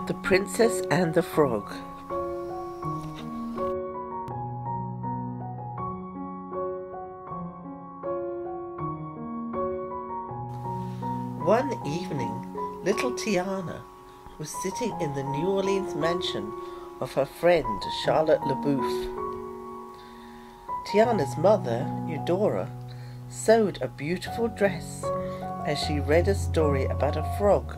The Princess and the Frog. One evening, little Tiana was sitting in the New Orleans mansion of her friend Charlotte LeBouf. Tiana's mother, Eudora, sewed a beautiful dress as she read a story about a frog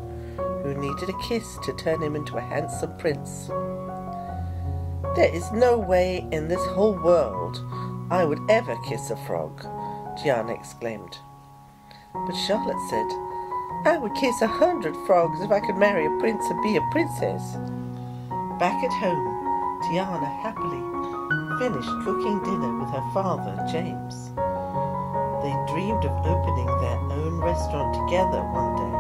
who needed a kiss to turn him into a handsome prince. "There is no way in this whole world I would ever kiss a frog," Tiana exclaimed. But Charlotte said, "I would kiss 100 frogs if I could marry a prince and be a princess." Back at home, Tiana happily finished cooking dinner with her father, James. They dreamed of opening their own restaurant together one day.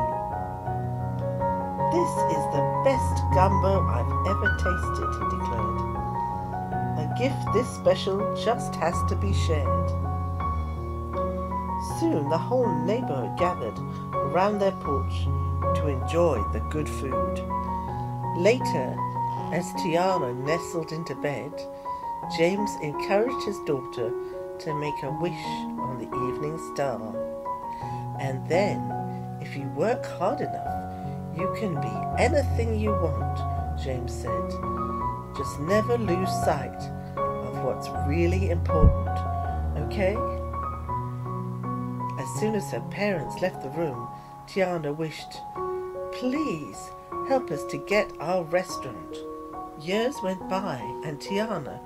"This is the best gumbo I've ever tasted," he declared. "A gift this special just has to be shared." Soon the whole neighborhood gathered around their porch to enjoy the good food. Later, as Tiana nestled into bed, James encouraged his daughter to make a wish on the evening star. "And then, if you work hard enough, you can be anything you want," James said. "Just never lose sight of what's really important, okay?" As soon as her parents left the room, Tiana wished, "Please help us to get our restaurant." Years went by and Tiana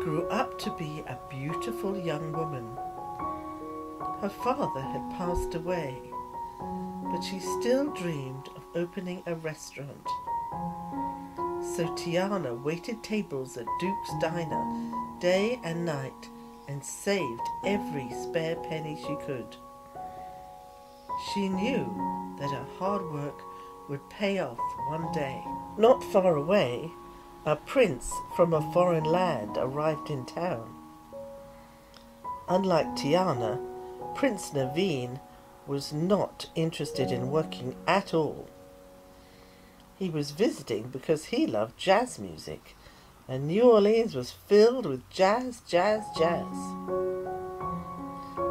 grew up to be a beautiful young woman. Her father had passed away, but she still dreamed of opening a restaurant. So Tiana waited tables at Duke's Diner day and night and saved every spare penny she could. She knew that her hard work would pay off one day. Not far away, a prince from a foreign land arrived in town. Unlike Tiana, Prince Naveen was not interested in working at all. He was visiting because he loved jazz music, and New Orleans was filled with jazz.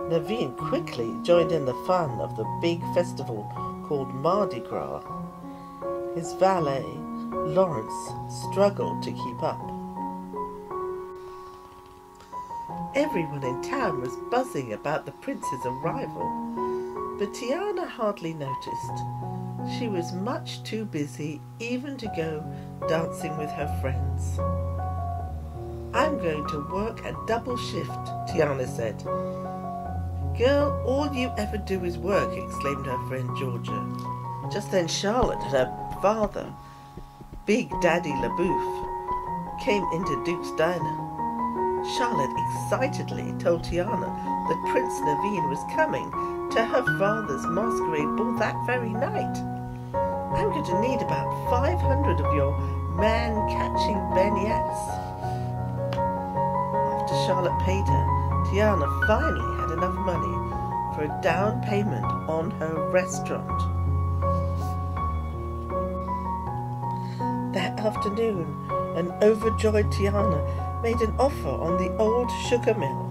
Naveen quickly joined in the fun of the big festival called Mardi Gras. His valet, Lawrence, struggled to keep up. Everyone in town was buzzing about the prince's arrival, but Tiana hardly noticed. She was much too busy even to go dancing with her friends. "I'm going to work a double shift," Tiana said. "Girl, all you ever do is work," exclaimed her friend Georgia. Just then Charlotte and her father, Big Daddy LeBouf, came into Duke's Diner. Charlotte excitedly told Tiana that Prince Naveen was coming to her father's masquerade ball that very night. "I'm going to need about 500 of your man-catching beignets." After Charlotte paid her, Tiana finally had enough money for a down payment on her restaurant. That afternoon, an overjoyed Tiana made an offer on the old sugar mill.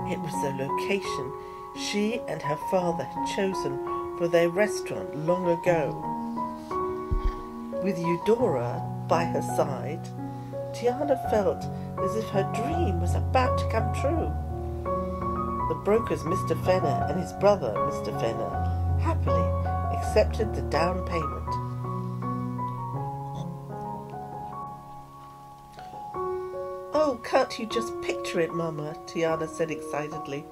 It was the location she and her father had chosen for their restaurant long ago. With Eudora by her side, Tiana felt as if her dream was about to come true. The brokers, Mr. Fenner and his brother, Mr. Fenner, happily accepted the down payment. "Oh, can't you just picture it, Mama?" Tiana said excitedly,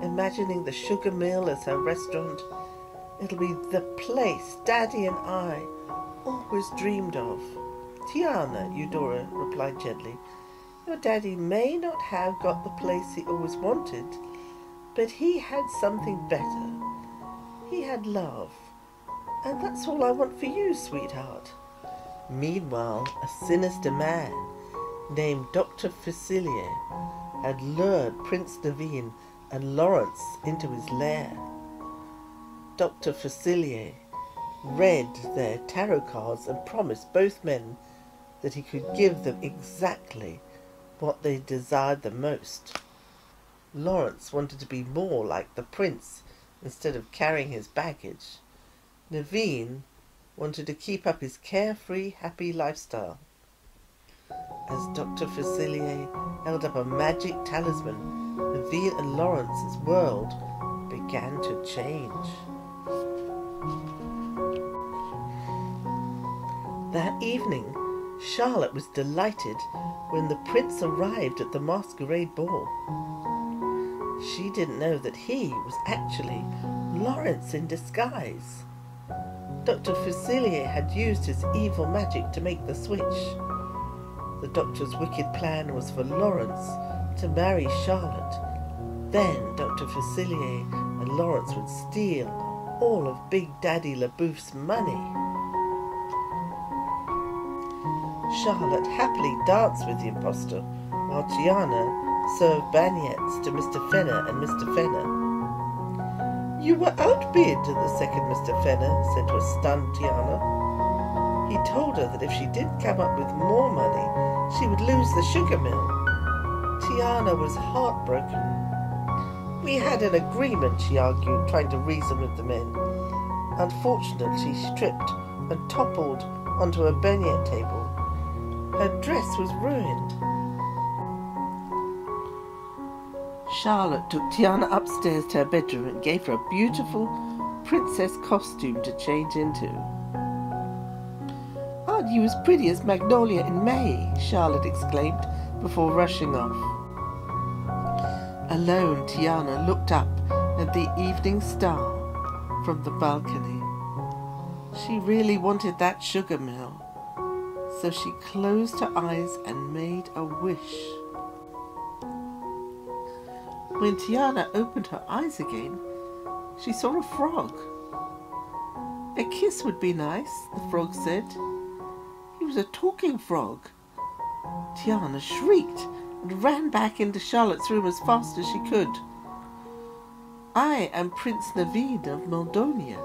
imagining the sugar mill as her restaurant. "It'll be the place Daddy and I always dreamed of." "Tiana," Eudora replied gently, "your daddy may not have got the place he always wanted, but he had something better. He had love. And that's all I want for you, sweetheart." Meanwhile, a sinister man named Dr. Facilier had lured Prince Naveen and Lawrence into his lair. Dr. Facilier read their tarot cards and promised both men that he could give them exactly what they desired the most. Lawrence wanted to be more like the prince instead of carrying his baggage. Naveen wanted to keep up his carefree, happy lifestyle. As Dr. Facilier held up a magic talisman, Naveen and Lawrence's world began to change. That evening, Charlotte was delighted when the prince arrived at the masquerade ball. She didn't know that he was actually Lawrence in disguise. Dr. Facilier had used his evil magic to make the switch. The doctor's wicked plan was for Lawrence to marry Charlotte. Then Dr. Facilier and Lawrence would steal all of Big Daddy LaBouf's money. Charlotte happily danced with the impostor, while Tiana served beignets to Mr. Fenner and Mr. Fenner. "You were outbid," the second Mr. Fenner said to a stunned Tiana. He told her that if she didn't come up with more money, she would lose the sugar mill. Tiana was heartbroken. "We had an agreement," she argued, trying to reason with the men. Unfortunately, she tripped and toppled onto a beignet table. Her dress was ruined. Charlotte took Tiana upstairs to her bedroom and gave her a beautiful princess costume to change into. "Aren't you as pretty as Magnolia in May?" Charlotte exclaimed before rushing off. Alone, Tiana looked up at the evening star from the balcony. She really wanted that sugar mill, so she closed her eyes and made a wish. When Tiana opened her eyes again, she saw a frog. "A kiss would be nice," the frog said. He was a talking frog. Tiana shrieked and ran back into Charlotte's room as fast as she could. "I am Prince Naveen of Moldonia,"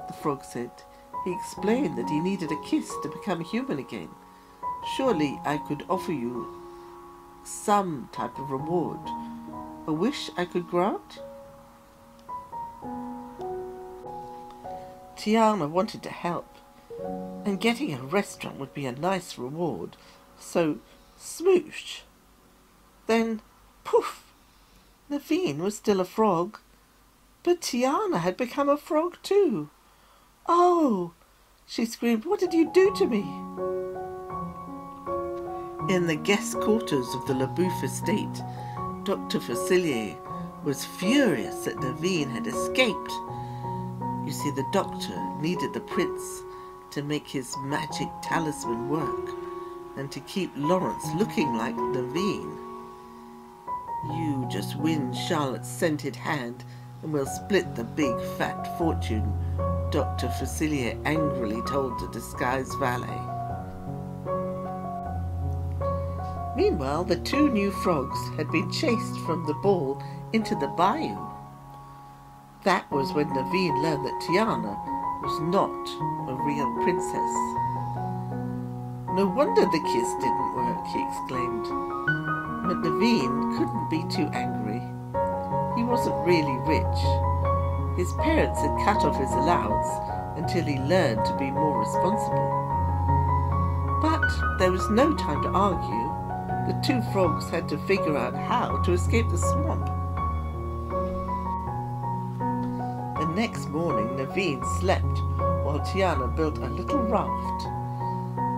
the frog said. He explained that he needed a kiss to become human again. "Surely I could offer you some type of reward. A wish I could grant?" Tiana wanted to help, and getting a restaurant would be a nice reward, so smoosh. Then, poof! Naveen was still a frog, but Tiana had become a frog too. "Oh!" she screamed, "what did you do to me?" In the guest quarters of the LaBouffe estate, Dr. Facilier was furious that Naveen had escaped. You see, the doctor needed the prince to make his magic talisman work and to keep Lawrence looking like Naveen. "You just win Charlotte's scented hand and we'll split the big fat fortune," Dr. Facilier angrily told the disguised valet. Meanwhile, the two new frogs had been chased from the ball into the bayou. That was when Naveen learned that Tiana was not a real princess. "No wonder the kiss didn't work," he exclaimed. But Naveen couldn't be too angry. He wasn't really rich. His parents had cut off his allowance until he learned to be more responsible. But there was no time to argue. The two frogs had to figure out how to escape the swamp. The next morning, Naveen slept while Tiana built a little raft.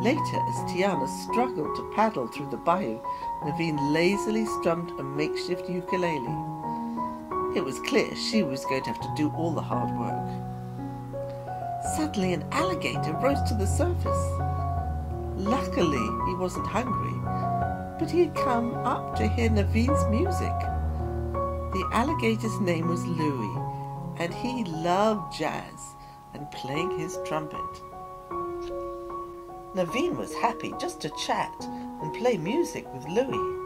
Later, as Tiana struggled to paddle through the bayou, Naveen lazily strummed a makeshift ukulele. It was clear she was going to have to do all the hard work. Suddenly, an alligator rose to the surface. Luckily, he wasn't hungry, but he had come up to hear Naveen's music. The alligator's name was Louis, and he loved jazz and playing his trumpet. Naveen was happy just to chat and play music with Louis,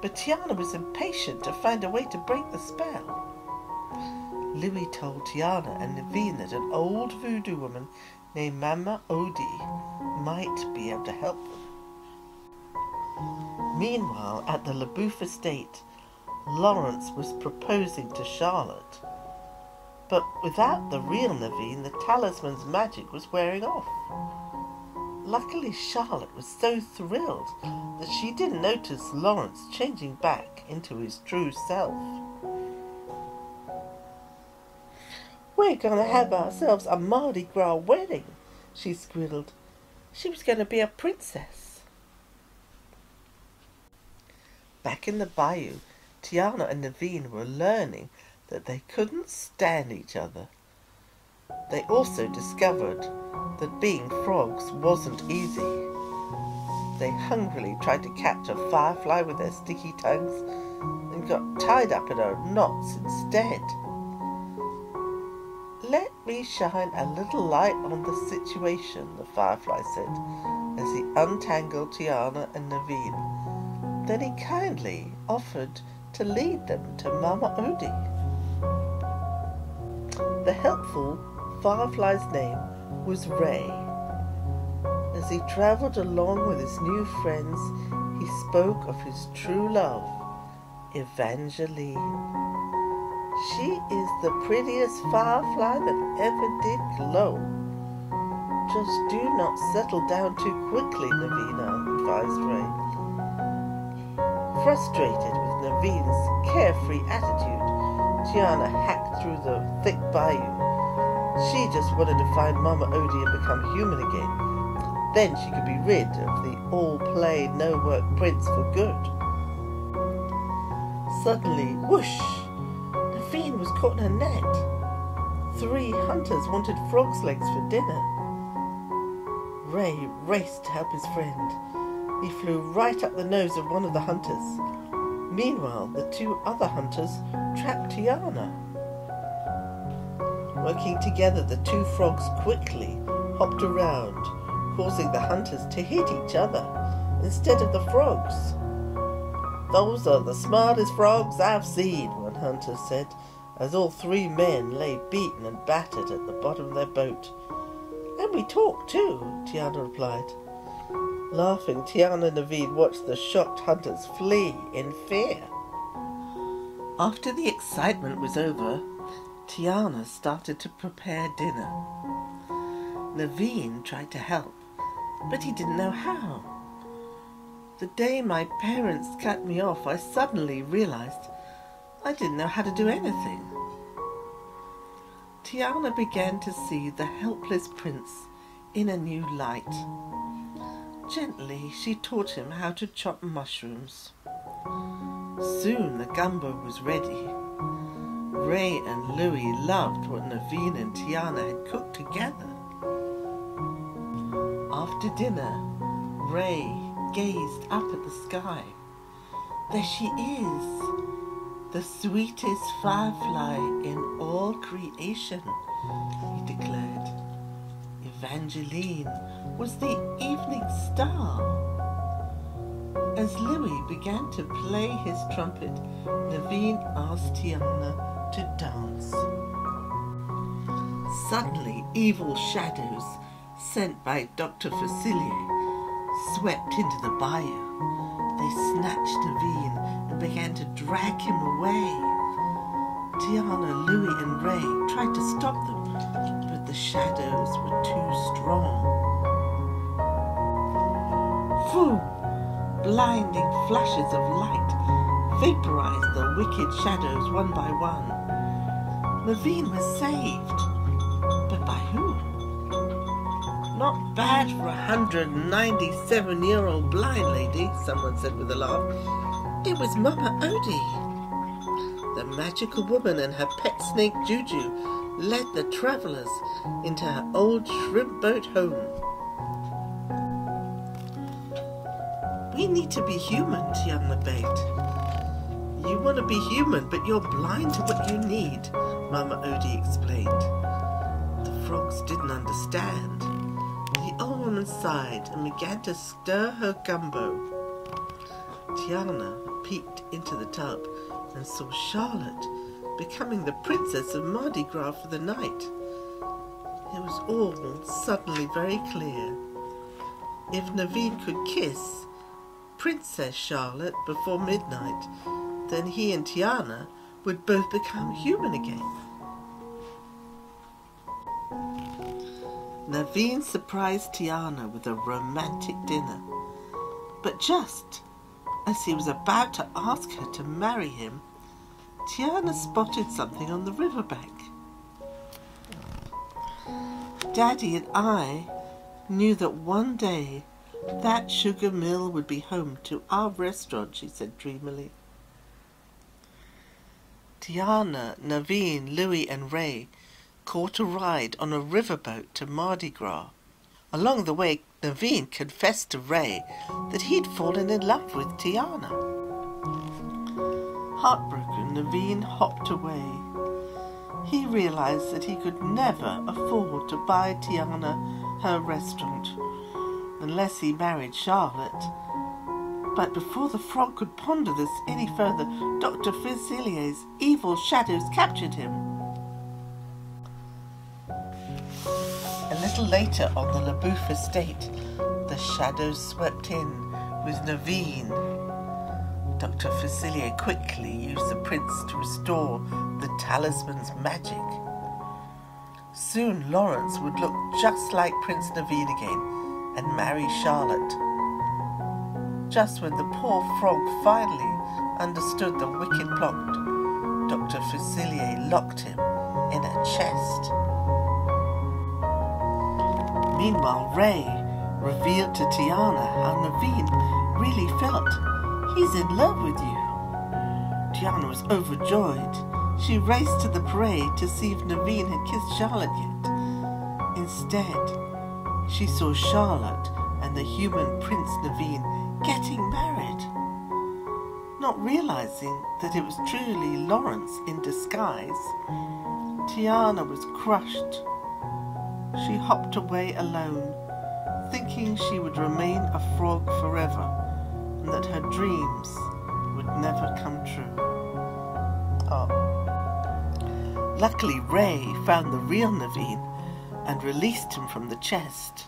but Tiana was impatient to find a way to break the spell. Louis told Tiana and Naveen that an old voodoo woman named Mama Odie might be able to help them. Meanwhile, at the LaBouffe estate, Lawrence was proposing to Charlotte. But without the real Naveen, the talisman's magic was wearing off. Luckily, Charlotte was so thrilled that she didn't notice Lawrence changing back into his true self. "We're going to have ourselves a Mardi Gras wedding," she squealed. She was going to be a princess. Back in the bayou, Tiana and Naveen were learning that they couldn't stand each other. They also discovered that being frogs wasn't easy. They hungrily tried to catch a firefly with their sticky tongues and got tied up in her knots instead. "Let me shine a little light on the situation," the firefly said as he untangled Tiana and Naveen. Then he kindly offered to lead them to Mama Odie. The helpful firefly's name was Ray. As he travelled along with his new friends, he spoke of his true love, Evangeline. "She is the prettiest firefly that ever did glow. Just do not settle down too quickly," Naveen advised Ray. Frustrated with Naveen's carefree attitude, Tiana hacked through the thick bayou. She just wanted to find Mama Odie and become human again. Then she could be rid of the all-play, no-work prince for good. Suddenly, whoosh! Naveen was caught in a net. 3 hunters wanted frog's legs for dinner. Ray raced to help his friend. He flew right up the nose of one of the hunters. Meanwhile, the 2 other hunters trapped Tiana. Working together, the 2 frogs quickly hopped around, causing the hunters to hit each other instead of the frogs. "Those are the smartest frogs I've seen," one hunter said, as all 3 men lay beaten and battered at the bottom of their boat. "And we talk too," Tiana replied. Laughing, Tiana and Naveen watched the shocked hunters flee in fear. After the excitement was over, Tiana started to prepare dinner. Naveen tried to help, but he didn't know how. The day my parents cut me off, I suddenly realized I didn't know how to do anything. Tiana began to see the helpless prince in a new light. Gently, she taught him how to chop mushrooms. Soon the gumbo was ready. Ray and Louis loved what Naveen and Tiana had cooked together. After dinner, Ray gazed up at the sky. "There she is, the sweetest firefly in all creation," he declared. Evangeline was the evening star. As Louis began to play his trumpet, Naveen asked Tiana to dance. Suddenly, evil shadows sent by Dr. Facilier swept into the bayou. They snatched Naveen and began to drag him away. Tiana, Louis and Ray tried to stop them, but the shadows were too strong. Phew! Blinding flashes of light vaporized the wicked shadows one by one. Naveen was saved, but by who? "Not bad for a 197-year-old blind lady," someone said with a laugh. "It was Mama Odie." The magical woman and her pet snake Juju led the travelers into her old shrimp boat home. "We need to be human," Tiana begged. "You want to be human, but you're blind to what you need," Mama Odie explained. The frogs didn't understand. The old woman sighed and began to stir her gumbo. Tiana peeked into the tub and saw Charlotte becoming the princess of Mardi Gras for the night. It was all suddenly very clear. If Naveen could kiss Princess Charlotte before midnight, then he and Tiana would both become human again. Naveen surprised Tiana with a romantic dinner, but just as he was about to ask her to marry him, Tiana spotted something on the riverbank. Daddy and I knew that one day that sugar mill would be home to our restaurant, she said dreamily. Tiana, Naveen, Louis and Ray caught a ride on a riverboat to Mardi Gras. Along the way, Naveen confessed to Ray that he'd fallen in love with Tiana. Heartbroken, Naveen hopped away. He realized that he could never afford to buy Tiana her restaurant unless he married Charlotte. But before the frog could ponder this any further, Dr. Facilier's evil shadows captured him. A little later on the LaBouffe estate, the shadows swept in with Naveen. Dr. Facilier quickly used the prince to restore the talisman's magic. Soon Lawrence would look just like Prince Naveen again and marry Charlotte. Just when the poor frog finally understood the wicked plot, Dr. Facilier locked him in a chest. Meanwhile, Ray revealed to Tiana how Naveen really felt. He's in love with you. Tiana was overjoyed. She raced to the parade to see if Naveen had kissed Charlotte yet. Instead, she saw Charlotte and the human Prince Naveen getting married. Not realizing that it was truly Lawrence in disguise, Tiana was crushed. She hopped away alone, thinking she would remain a frog forever and that her dreams would never come true. Luckily, Ray found the real Naveen and released him from the chest.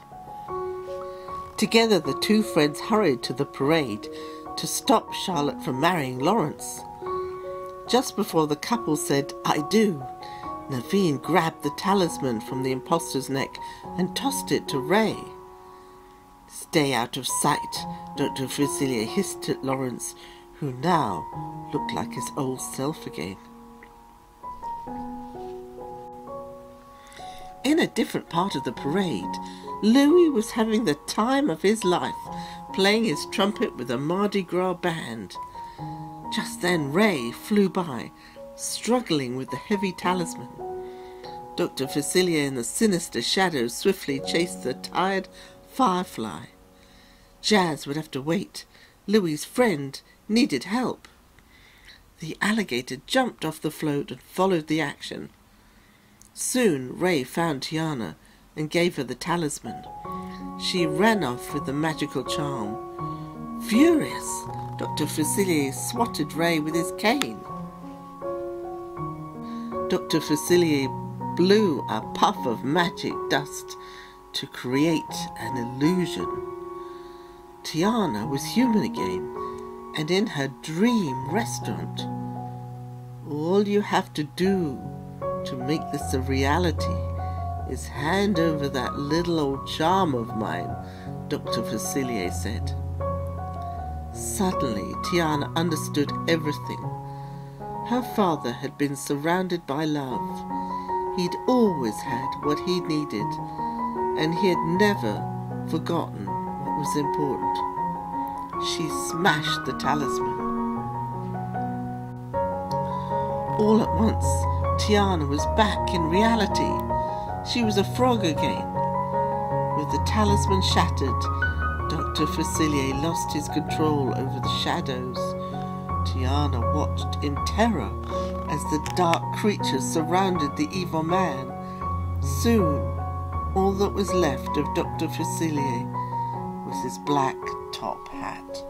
Together, the two friends hurried to the parade to stop Charlotte from marrying Lawrence. Just before the couple said, "I do," Naveen grabbed the talisman from the imposter's neck and tossed it to Ray. "Stay out of sight," Dr. Facilier hissed at Lawrence, who now looked like his old self again. In a different part of the parade, Louis was having the time of his life, playing his trumpet with a Mardi Gras band. Just then Ray flew by, struggling with the heavy talisman. Dr. Facilier and the sinister shadows swiftly chased the tired firefly. Jazz would have to wait. Louis's friend needed help. The alligator jumped off the float and followed the action. Soon Ray found Tiana and gave her the talisman. She ran off with the magical charm. Furious, Dr. Facilier swatted Ray with his cane. Dr. Facilier blew a puff of magic dust to create an illusion. Tiana was human again and in her dream restaurant. All you have to do to make this a reality is hand over that little old charm of mine, Dr. Facilier said. Suddenly, Tiana understood everything. Her father had been surrounded by love. He'd always had what he needed, and he had never forgotten what was important. She smashed the talisman. All at once, Tiana was back in reality. She was a frog again. With the talisman shattered, Dr. Facilier lost his control over the shadows. Tiana watched in terror as the dark creatures surrounded the evil man. Soon, all that was left of Dr. Facilier was his black top hat.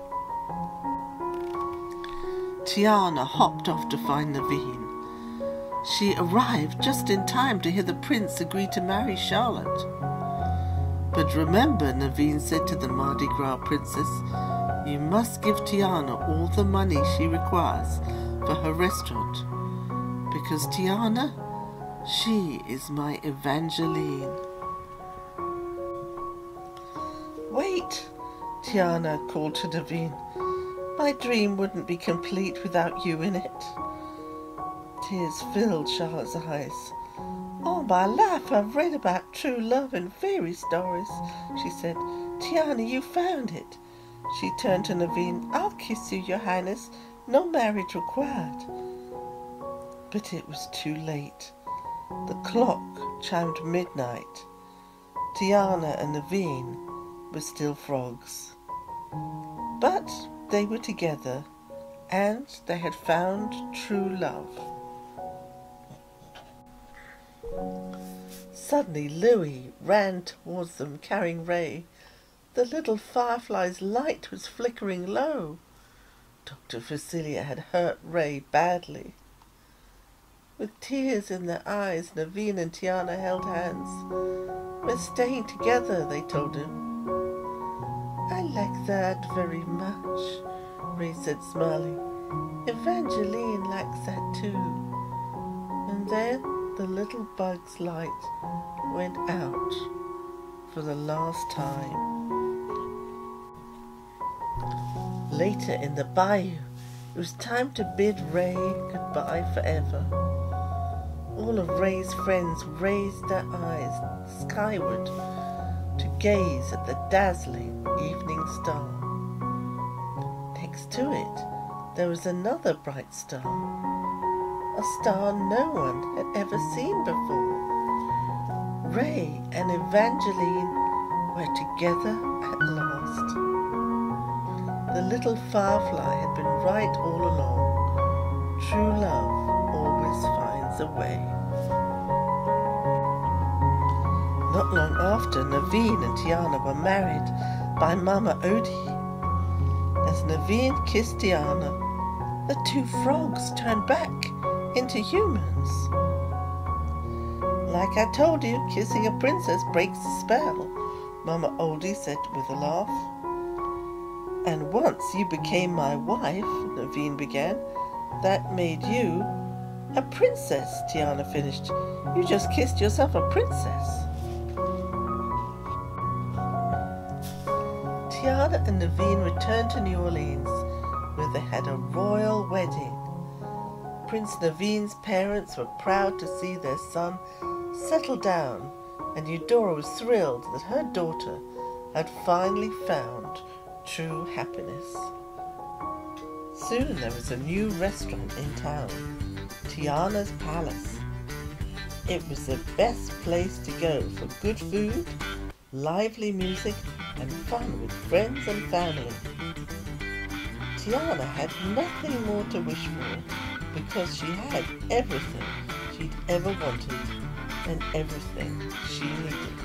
Tiana hopped off to find Naveen. She arrived just in time to hear the prince agree to marry Charlotte. But remember, Naveen said to the Mardi Gras princess, you must give Tiana all the money she requires for her restaurant, because Tiana, she is my Evangeline. Wait, Tiana called to Naveen. My dream wouldn't be complete without you in it. Tears filled Charlotte's eyes. All my life I've read about true love in fairy stories, she said. Tiana, you found it. She turned to Naveen. I'll kiss you, Your Highness. No marriage required. But it was too late. The clock chimed midnight. Tiana and Naveen were still frogs. But they were together, and they had found true love. Suddenly Louis ran towards them carrying Ray. The little firefly's light was flickering low. Dr. Facilia had hurt Ray badly. With tears in their eyes, Naveen and Tiana held hands. We're staying together, they told him. I like that very much, Ray said, smiling. Evangeline likes that too. And then the little bug's light went out for the last time. Later in the bayou, it was time to bid Ray goodbye forever. All of Ray's friends raised their eyes skyward to gaze at the dazzling evening star. Next to it, there was another bright star, a star no one had ever seen before. Ray and Evangeline were together at last. The little firefly had been right all along. True love always finds a way. Not long after, Naveen and Tiana were married by Mama Odie. As Naveen kissed Tiana, the two frogs turned back into humans. Like I told you, kissing a princess breaks the spell, Mama Odie said with a laugh. And once you became my wife, Naveen began, that made you a princess, Tiana finished. You just kissed yourself a princess. Tiana and Naveen returned to New Orleans, where they had a royal wedding. Prince Naveen's parents were proud to see their son settle down, and Eudora was thrilled that her daughter had finally found true happiness. Soon there was a new restaurant in town, Tiana's Palace. It was the best place to go for good food, lively music, and fun with friends and family. Tiana had nothing more to wish for because she had everything she'd ever wanted and everything she needed.